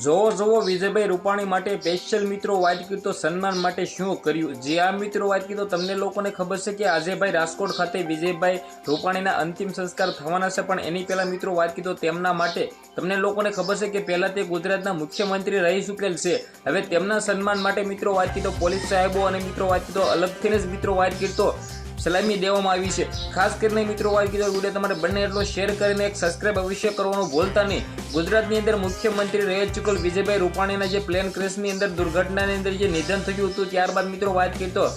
જોવો વિજયભાઈ રૂપાણી માટે સ્પેશિયલ મિત્રો વાત કરી તો સન્માન માટે શું કર્યું। જે આ મિત્રો વાત કરી તો તમને લોકોને ખબર છે કે આજે ભાઈ રાજકોટ ખાતે વિજયભાઈ રૂપાણીના અંતિમ સંસ્કાર થવાના છે, પણ એની પહેલા મિત્રો વાત કરી તો તેમના માટે તમને લોકોને ખબર છે કે પહેલા તે ગુજરાતના મુખ્યમંત્રી રહી ચૂકેલ છે। હવે તેમના સન્માન માટે મિત્રો વાત કરી તો પોલીસ સાહેબો અને મિત્રો વાત કરી તો અલગથી જ મિત્રો વાત કરી તો સલામી દેવામાં આવી છે। ખાસ કરીને મિત્રો વાત કરી તો વિડીયો તમારે બંને એટલો શેર કરીને એક સબસ્ક્રાઇબ અવશ્ય કરવાનું ભૂલતા નહીં। ગુજરાતની અંદર મુખ્યમંત્રી રહી ચૂકેલ વિજયભાઈ રૂપાણીના જે પ્લેન ક્રેશની અંદર દુર્ઘટનાની અંદર જે નિધન થયું હતું, ત્યારબાદ મિત્રો વાત કરી તો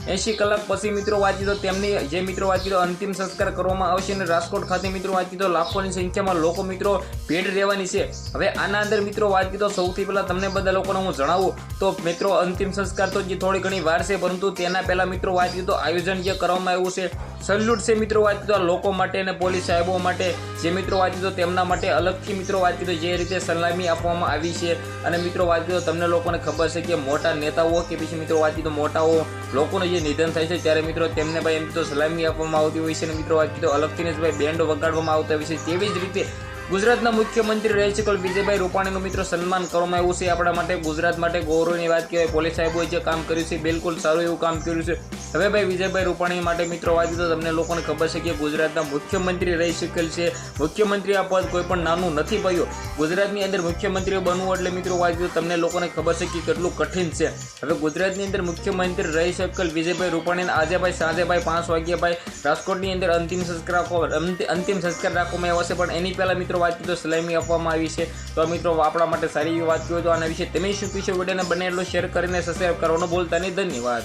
80 કલાક પછી મિત્રો વાત કરી તો તેમની જે મિત્રો વાત કરી તો અંતિમ સંસ્કાર કરવામાં આવશે અને રાજકોટ ખાતે મિત્રો વાત કરી તો લાખોની સંખ્યામાં લોકો મિત્રો ભેટ રહેવાની છે। હવે આના અંદર મિત્રો વાત કરી તો સૌથી પહેલા તમને બધા લોકોને હું જણાવું તો મિત્રો અંતિમ સંસ્કાર તો જે થોડી ઘણી વાર છે, પરંતુ તેના પહેલા મિત્રો વાત કરી તો આયોજન જે કરવામાં આવ્યું છે, સલ્યુટ છે મિત્રો વાત કરી તો લોકો માટે અને પોલીસ સાહેબો માટે જે મિત્રો વાત કરી તો તેમના માટે અલગથી મિત્રો વાત કરી તો જે રીતે સલામી આપવામાં આવી છે। અને મિત્રો વાત કરી તો તમને લોકોને ખબર છે કે મોટા નેતાઓ કે પછી મિત્રો વાત કરી તો મોટાઓ લોકોને જે નિધન થાય છે ત્યારે મિત્રો તેમને ભાઈ એમ તો સલામી આપવામાં આવતી હોય છે અને મિત્રો વાત કરી તો અલગથી જ ભાઈ બેન્ડો વગાડવામાં આવતા હોય છે। તેવી જ રીતે ગુજરાતના મુખ્યમંત્રી રહી ચૂકેલ વિજયભાઈ રૂપાણીનું મિત્રો સન્માન કરવામાં આવ્યું છે। આપણા માટે ગુજરાત માટે ગૌરવની વાત કહેવાય। પોલીસ સાહેબોએ જે કામ કર્યું છે બિલકુલ સારું એવું કામ કર્યું છે। હવે ભાઈ વિજયભાઈ રૂપાણી માટે મિત્રો વાત તો તમને લોકોને ખબર છે કે ગુજરાતના મુખ્યમંત્રી રહી ચૂકેલ છે। મુખ્યમંત્રી આ પદ કોઈ પણ નાનું નથી ભાઈઓ। ગુજરાતની અંદર મુખ્યમંત્રી બનવું એટલે મિત્રો વાત તો તમને લોકોને ખબર છે કે કેટલું કઠિન છે। હવે ગુજરાતની અંદર મુખ્યમંત્રી રહી ચૂકેલ વિજયભાઈ રૂપાણીને આજે ભાઈ સાંજે ભાઈ 5 વાગ્યે ભાઈ રાજકોટની અંદર અંતિમ સંસ્કાર રાખવામાં આવ્યો છે, પણ એની પહેલા મિત્રો વાત કરી તો સલામી આપવામાં આવી છે। તો મિત્રો આપણા માટે સારી એવી વાત કહ્યું તો આના વિશે તમે શું કહેશો? વિડીયોને બંને એટલો શેર કરીને સબસ્ક્રાઇબ કરવાનું ભૂલતા નહીં। ધન્યવાદ।